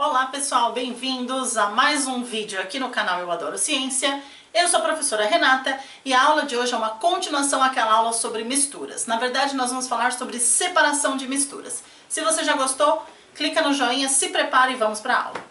Olá pessoal, bem-vindos a mais um vídeo aqui no canal Eu Adoro Ciência. Eu sou a professora Renata e a aula de hoje é uma continuação àquela aula sobre misturas. Na verdade, nós vamos falar sobre separação de misturas. Se você já gostou, clica no joinha, se prepare e vamos para a aula.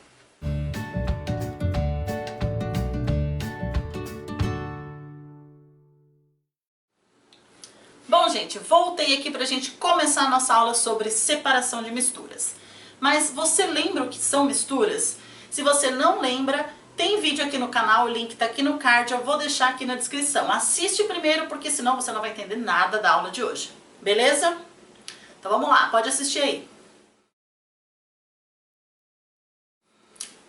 Bom, gente, voltei aqui para a gente começar a nossa aula sobre separação de misturas. Mas você lembra o que são misturas? Se você não lembra, tem vídeo aqui no canal, o link está aqui no card, eu vou deixar aqui na descrição. Assiste primeiro, porque senão você não vai entender nada da aula de hoje. Beleza? Então vamos lá, pode assistir aí.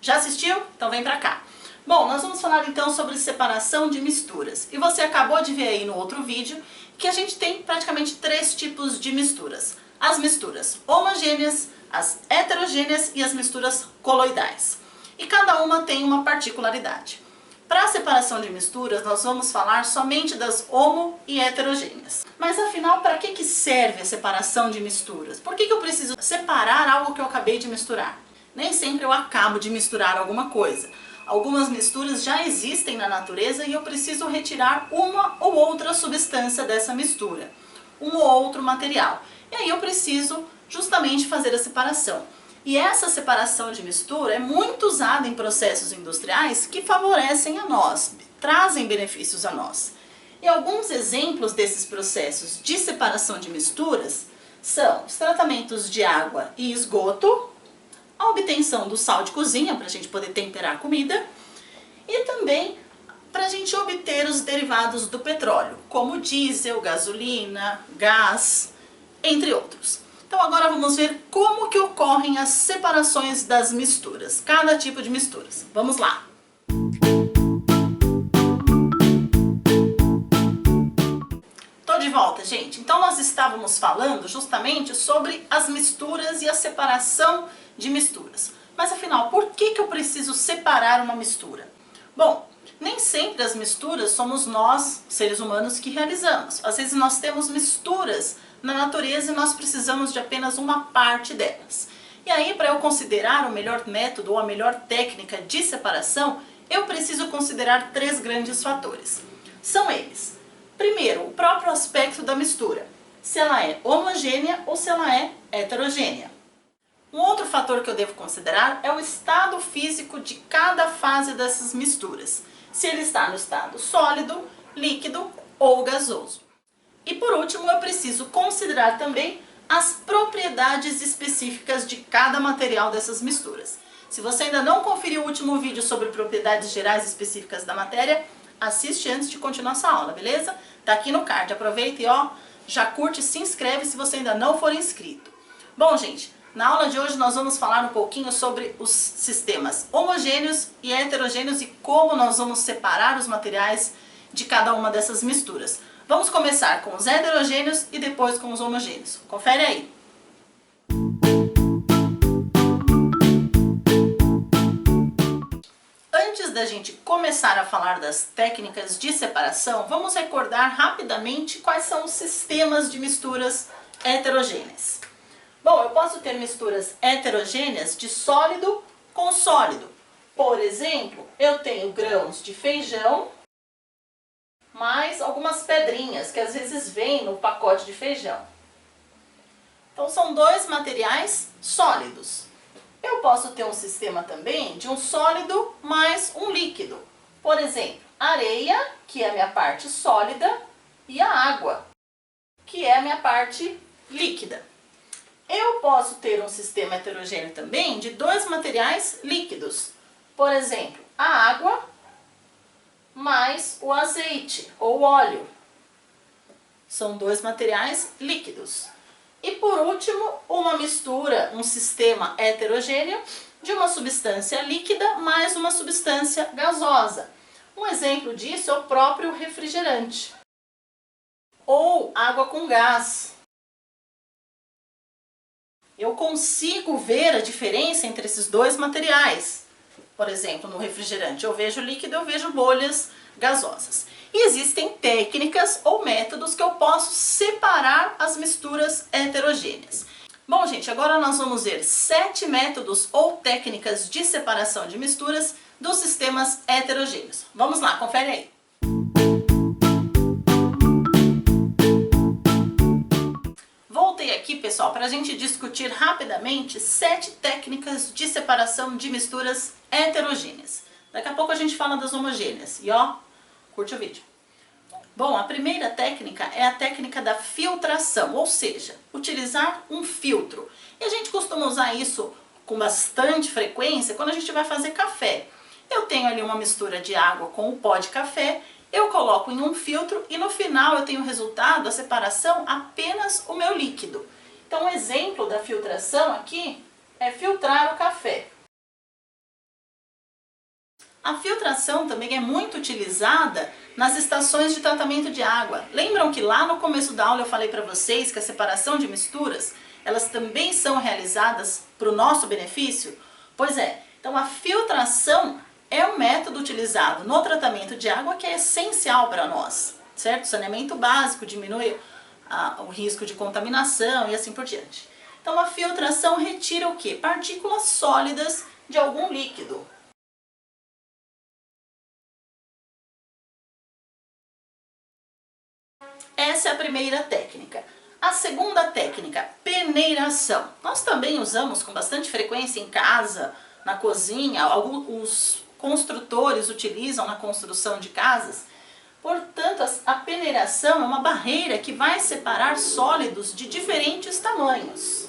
Já assistiu? Então vem pra cá. Bom, nós vamos falar então sobre separação de misturas. E você acabou de ver aí no outro vídeo que a gente tem praticamente três tipos de misturas. As misturas homogêneas, as heterogêneas e as misturas coloidais. E cada uma tem uma particularidade. Para a separação de misturas, nós vamos falar somente das homo e heterogêneas. Mas afinal, para que serve a separação de misturas? Por que eu preciso separar algo que eu acabei de misturar? Nem sempre eu acabo de misturar alguma coisa. Algumas misturas já existem na natureza e eu preciso retirar uma ou outra substância dessa mistura, um ou outro material. E aí eu preciso justamente fazer a separação. E essa separação de mistura é muito usada em processos industriais que favorecem a nós, trazem benefícios a nós. E alguns exemplos desses processos de separação de misturas são os tratamentos de água e esgoto, a obtenção do sal de cozinha para a gente poder temperar a comida e também para a gente obter os derivados do petróleo, como diesel, gasolina, gás, entre outros. Então agora vamos ver como que ocorrem as separações das misturas, cada tipo de misturas. Vamos lá! Tô de volta, gente. Então nós estávamos falando justamente sobre as misturas e a separação de misturas. Mas afinal, por que eu preciso separar uma mistura? Bom, nem sempre as misturas somos nós, seres humanos, que realizamos. Às vezes nós temos misturas na natureza e nós precisamos de apenas uma parte delas. E aí, para eu considerar o melhor método ou a melhor técnica de separação, eu preciso considerar três grandes fatores. São eles: primeiro, o próprio aspecto da mistura, se ela é homogênea ou se ela é heterogênea. Um outro fator que eu devo considerar é o estado físico de cada fase dessas misturas, se ele está no estado sólido, líquido ou gasoso. E por último, eu preciso considerar também as propriedades específicas de cada material dessas misturas. Se você ainda não conferiu o último vídeo sobre propriedades gerais específicas da matéria, assiste antes de continuar essa aula, beleza? Tá aqui no card, aproveita e já curte e se inscreve se você ainda não for inscrito. Bom, gente, na aula de hoje nós vamos falar um pouquinho sobre os sistemas homogêneos e heterogêneos e como nós vamos separar os materiais de cada uma dessas misturas. Vamos começar com os heterogêneos e depois com os homogêneos. Confere aí! Antes da gente começar a falar das técnicas de separação, vamos recordar rapidamente quais são os sistemas de misturas heterogêneas. Bom, eu posso ter misturas heterogêneas de sólido com sólido. Por exemplo, eu tenho grãos de feijão mais algumas pedrinhas que às vezes vêm no pacote de feijão. Então são dois materiais sólidos. Eu posso ter um sistema também de um sólido mais um líquido. Por exemplo, areia, que é a minha parte sólida, e a água, que é a minha parte líquida. Eu posso ter um sistema heterogêneo também de dois materiais líquidos. Por exemplo, a água mais o azeite ou óleo. São dois materiais líquidos. E por último, uma mistura, um sistema heterogêneo de uma substância líquida mais uma substância gasosa. Um exemplo disso é o próprio refrigerante. Ou água com gás. Eu consigo ver a diferença entre esses dois materiais. Por exemplo, no refrigerante eu vejo líquido, eu vejo bolhas gasosas. E existem técnicas ou métodos que eu posso separar as misturas heterogêneas. Bom, gente, agora nós vamos ver 7 métodos ou técnicas de separação de misturas dos sistemas heterogêneos. Vamos lá, confere aí. Voltei aqui, pessoal, para a gente discutir rapidamente 7 técnicas de separação de misturas heterogêneas. Daqui a pouco a gente fala das homogêneas. E ó, curte o vídeo. Bom, a primeira técnica é a técnica da filtração, ou seja, utilizar um filtro. E a gente costuma usar isso com bastante frequência quando a gente vai fazer café. Eu tenho ali uma mistura de água com o pó de café, eu coloco em um filtro e no final eu tenho o resultado, a separação, apenas o meu líquido. Então, um exemplo da filtração aqui é filtrar o café. A filtração também é muito utilizada nas estações de tratamento de água. Lembram que lá no começo da aula eu falei para vocês que a separação de misturas, elas também são realizadas para o nosso benefício? Pois é, então a filtração é um método utilizado no tratamento de água que é essencial para nós, certo? Saneamento básico diminui o risco de contaminação e assim por diante. Então a filtração retira o quê? Partículas sólidas de algum líquido. Essa é a primeira técnica. A segunda técnica, peneiração. Nós também usamos com bastante frequência em casa, na cozinha, os construtores utilizam na construção de casas. Portanto, a peneiração é uma barreira que vai separar sólidos de diferentes tamanhos.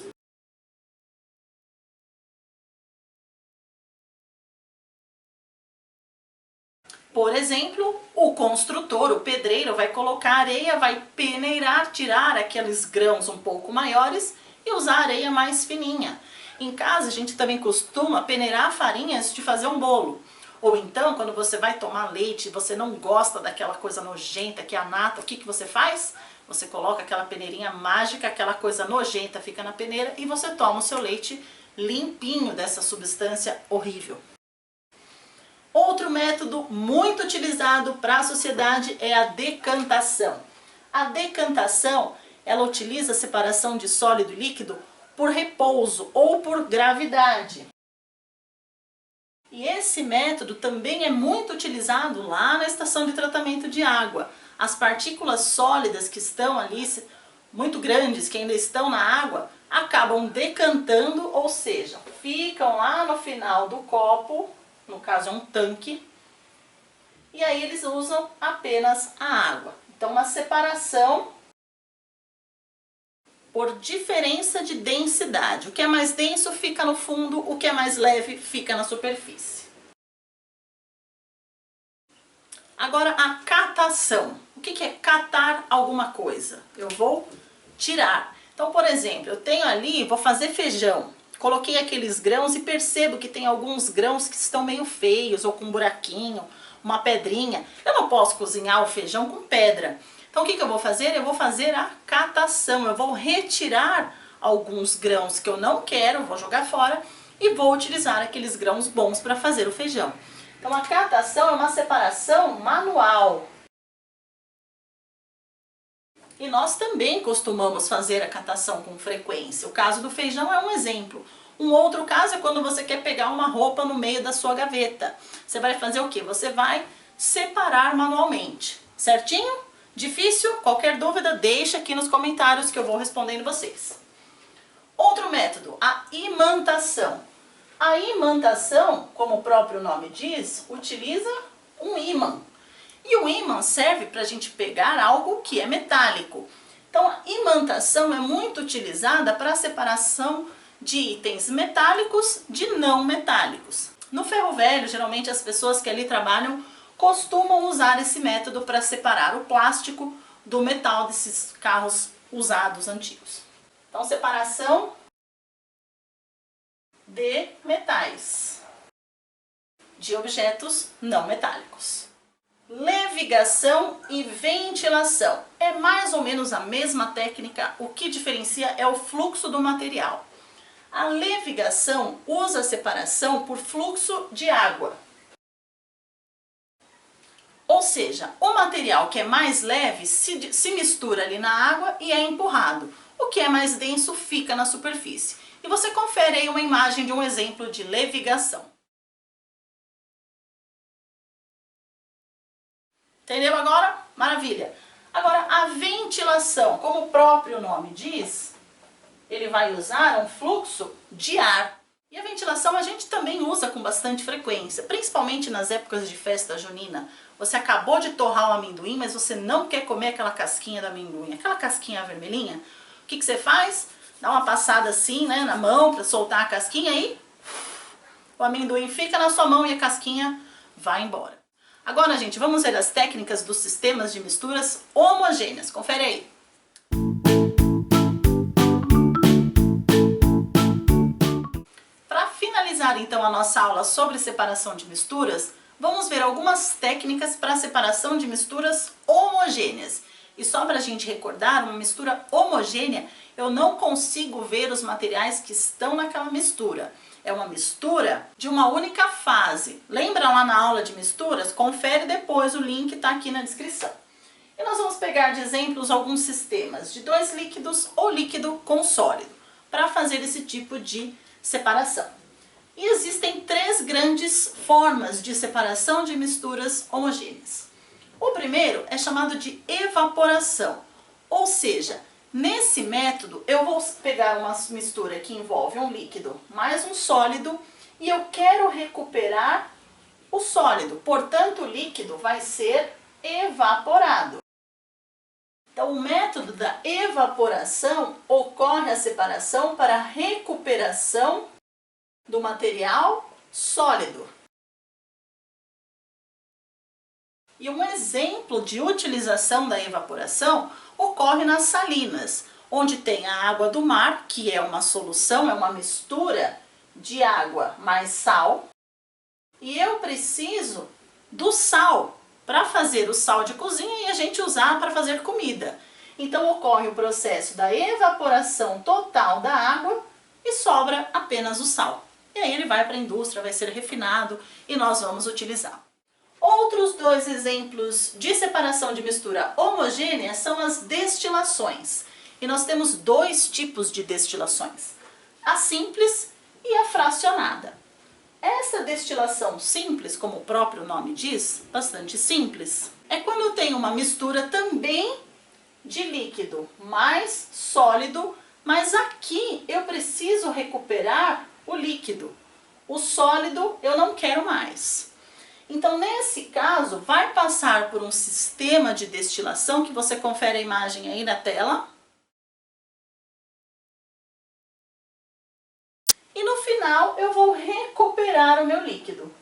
Por exemplo, o construtor, o pedreiro, vai colocar areia, vai peneirar, tirar aqueles grãos um pouco maiores e usar areia mais fininha. Em casa, a gente também costuma peneirar farinha antes de fazer um bolo. Ou então, quando você vai tomar leite e você não gosta daquela coisa nojenta que é a nata, o que você faz? Você coloca aquela peneirinha mágica, aquela coisa nojenta fica na peneira e você toma o seu leite limpinho dessa substância horrível. Outro método muito utilizado para a sociedade é a decantação. A decantação, ela utiliza a separação de sólido e líquido por repouso ou por gravidade. E esse método também é muito utilizado lá na estação de tratamento de água. As partículas sólidas que estão ali, muito grandes, que ainda estão na água, acabam decantando, ou seja, ficam lá no final do copo, no caso é um tanque, e aí eles usam apenas a água. Então, uma separação por diferença de densidade. O que é mais denso fica no fundo, o que é mais leve fica na superfície. Agora, a catação. O que é catar alguma coisa? Eu vou tirar. Então, por exemplo, eu tenho ali, vou fazer feijão. Coloquei aqueles grãos e percebo que tem alguns grãos que estão meio feios ou com um buraquinho, uma pedrinha. Eu não posso cozinhar o feijão com pedra. Então o que eu vou fazer? Eu vou fazer a catação. Eu vou retirar alguns grãos que eu não quero, vou jogar fora e vou utilizar aqueles grãos bons para fazer o feijão. Então a catação é uma separação manual. E nós também costumamos fazer a catação com frequência. O caso do feijão é um exemplo. Um outro caso é quando você quer pegar uma roupa no meio da sua gaveta. Você vai fazer o quê? Você vai separar manualmente. Certinho? Difícil? Qualquer dúvida, deixa aqui nos comentários que eu vou respondendo vocês. Outro método, a imantação. A imantação, como o próprio nome diz, utiliza um ímã. E o ímã serve para a gente pegar algo que é metálico. Então, a imantação é muito utilizada para a separação de itens metálicos de não metálicos. No ferro velho, geralmente as pessoas que ali trabalham costumam usar esse método para separar o plástico do metal desses carros usados antigos. Então, separação de metais, de objetos não metálicos. Levigação e ventilação. É mais ou menos a mesma técnica, o que diferencia é o fluxo do material. A levigação usa a separação por fluxo de água. Ou seja, o material que é mais leve se mistura ali na água e é empurrado. o que é mais denso fica na superfície. E você confere aí uma imagem de um exemplo de levigação. Entendeu agora? Maravilha! Agora, a ventilação, como o próprio nome diz, ele vai usar um fluxo de ar. E a ventilação a gente também usa com bastante frequência, principalmente nas épocas de festa junina. Você acabou de torrar o amendoim, mas você não quer comer aquela casquinha do amendoim, aquela casquinha vermelhinha. O que você faz? Dá uma passada assim, né, na mão para soltar a casquinha e o amendoim fica na sua mão e a casquinha vai embora. Agora, gente, vamos ver as técnicas dos sistemas de misturas homogêneas. Confere aí. Para finalizar, então, a nossa aula sobre separação de misturas, vamos ver algumas técnicas para separação de misturas homogêneas. E só para a gente recordar, uma mistura homogênea, eu não consigo ver os materiais que estão naquela mistura. É uma mistura de uma única fase. Lembra lá na aula de misturas? Confere depois, o link está aqui na descrição. E nós vamos pegar de exemplos alguns sistemas de dois líquidos ou líquido com sólido, para fazer esse tipo de separação. E existem três grandes formas de separação de misturas homogêneas. O primeiro é chamado de evaporação, ou seja, nesse método eu vou pegar uma mistura que envolve um líquido mais um sólido e eu quero recuperar o sólido, portanto o líquido vai ser evaporado. Então o método da evaporação ocorre a separação para a recuperação do material sólido. E um exemplo de utilização da evaporação ocorre nas salinas, onde tem a água do mar, que é uma solução, é uma mistura de água mais sal, e eu preciso do sal para fazer o sal de cozinha e a gente usar para fazer comida. Então ocorre o processo da evaporação total da água e sobra apenas o sal. E aí ele vai para a indústria, vai ser refinado e nós vamos utilizar. Outros dois exemplos de separação de mistura homogênea são as destilações. E nós temos dois tipos de destilações, a simples e a fracionada. Essa destilação simples, como o próprio nome diz, bastante simples, é quando eu tenho uma mistura também de líquido mais sólido, mas aqui eu preciso recuperar o líquido. O sólido eu não quero mais. Então, nesse caso, vai passar por um sistema de destilação, que você confere a imagem aí na tela. E no final, eu vou recuperar o meu líquido.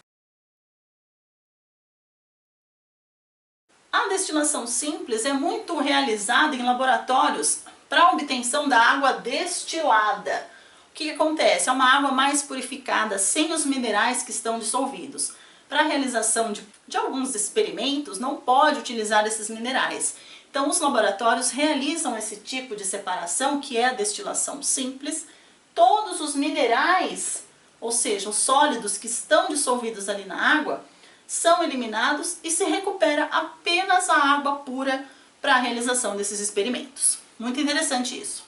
A destilação simples é muito realizada em laboratórios para a obtenção da água destilada. O que acontece? É uma água mais purificada, sem os minerais que estão dissolvidos. Para a realização de alguns experimentos, não pode utilizar esses minerais. Então, os laboratórios realizam esse tipo de separação, que é a destilação simples. Todos os minerais, ou seja, os sólidos que estão dissolvidos ali na água, são eliminados e se recupera apenas a água pura para a realização desses experimentos. Muito interessante isso.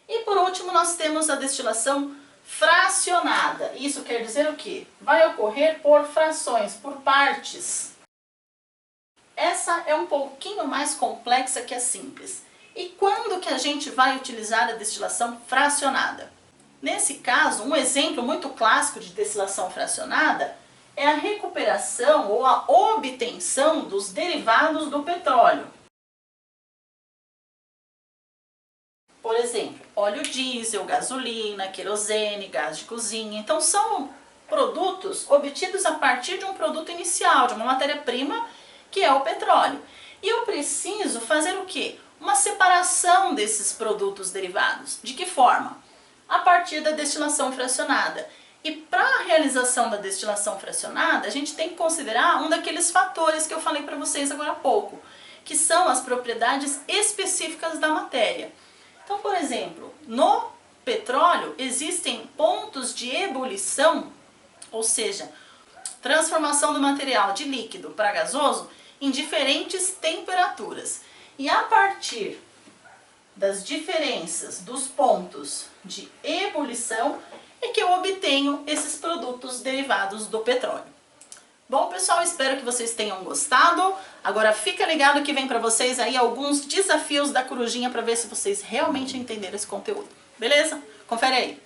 E por último, nós temos a destilação fracionada. Isso quer dizer o quê? Vai ocorrer por frações, por partes. Essa é um pouquinho mais complexa que a simples. E quando que a gente vai utilizar a destilação fracionada? Nesse caso, um exemplo muito clássico de destilação fracionada é a recuperação ou a obtenção dos derivados do petróleo. Por exemplo, óleo diesel, gasolina, querosene, gás de cozinha. Então são produtos obtidos a partir de um produto inicial, de uma matéria-prima, que é o petróleo. E eu preciso fazer o quê? Uma separação desses produtos derivados. De que forma? A partir da destilação fracionada. E para a realização da destilação fracionada, a gente tem que considerar um daqueles fatores que eu falei para vocês agora há pouco, que são as propriedades específicas da matéria. Então, por exemplo, no petróleo existem pontos de ebulição, ou seja, transformação do material de líquido para gasoso em diferentes temperaturas. E a partir das diferenças dos pontos de ebulição é que eu obtenho esses produtos derivados do petróleo. Bom, pessoal, espero que vocês tenham gostado. Agora fica ligado que vem para vocês aí alguns desafios da corujinha para ver se vocês realmente entenderam esse conteúdo. Beleza? Confere aí.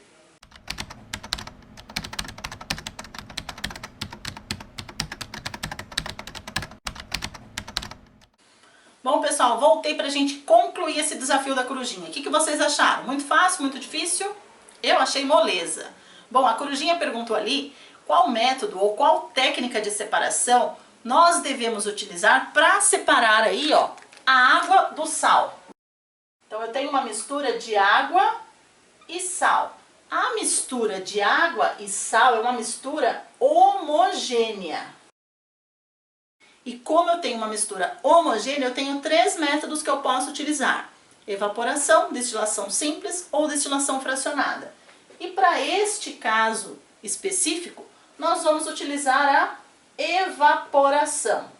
Bom, pessoal, voltei pra gente concluir esse desafio da corujinha. O que vocês acharam? Muito fácil? Muito difícil? Eu achei moleza. Bom, a corujinha perguntou ali qual método ou qual técnica de separação nós devemos utilizar para separar aí, ó, a água do sal. Então eu tenho uma mistura de água e sal. A mistura de água e sal é uma mistura homogênea. E como eu tenho uma mistura homogênea, eu tenho 3 métodos que eu posso utilizar: evaporação, destilação simples ou destilação fracionada. E para este caso específico, nós vamos utilizar a evaporação.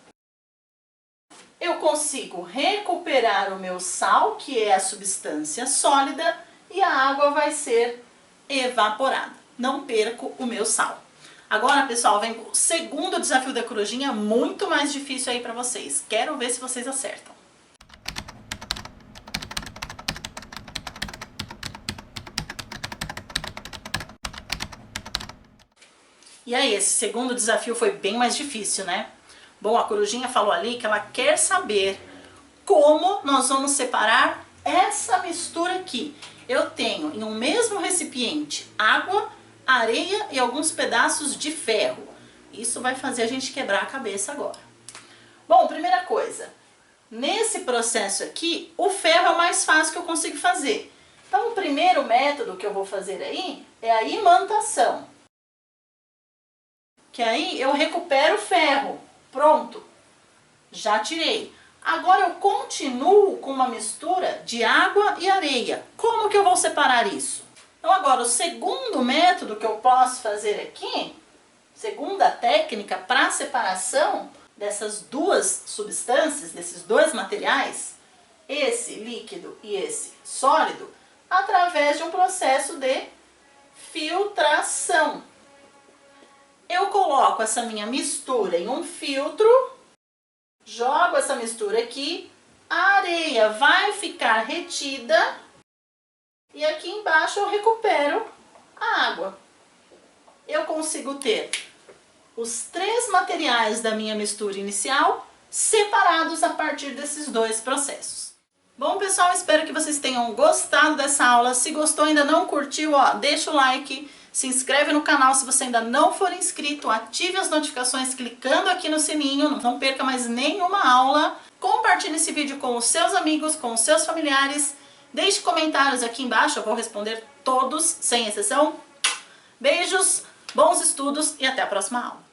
Eu consigo recuperar o meu sal, que é a substância sólida, e a água vai ser evaporada. Não perco o meu sal. Agora, pessoal, vem o segundo desafio da corujinha, muito mais difícil aí para vocês. Quero ver se vocês acertam. E aí, esse segundo desafio foi bem mais difícil, né? Bom, a corujinha falou ali que ela quer saber como nós vamos separar essa mistura aqui. Eu tenho em um mesmo recipiente água, areia e alguns pedaços de ferro. Isso vai fazer a gente quebrar a cabeça agora. Bom, primeira coisa, nesse processo aqui, o ferro é o mais fácil que eu consigo fazer. Então, o primeiro método que eu vou fazer aí é a imantação. Que aí eu recupero o ferro. Pronto, já tirei. Agora eu continuo com uma mistura de água e areia. Como que eu vou separar isso? Então agora o segundo método que eu posso fazer aqui, segunda técnica para separação dessas duas substâncias, desses dois materiais, esse líquido e esse sólido, através de um processo de filtração. Eu coloco essa minha mistura em um filtro, jogo essa mistura aqui, a areia vai ficar retida e aqui embaixo eu recupero a água. Eu consigo ter os 3 materiais da minha mistura inicial separados a partir desses 2 processos. Bom, pessoal, espero que vocês tenham gostado dessa aula. Se gostou, ainda não curtiu, ó, deixa o like. Se inscreve no canal se você ainda não for inscrito, ative as notificações clicando aqui no sininho, não perca mais nenhuma aula. Compartilhe esse vídeo com os seus amigos, com os seus familiares. Deixe comentários aqui embaixo, eu vou responder todos, sem exceção. Beijos, bons estudos e até a próxima aula.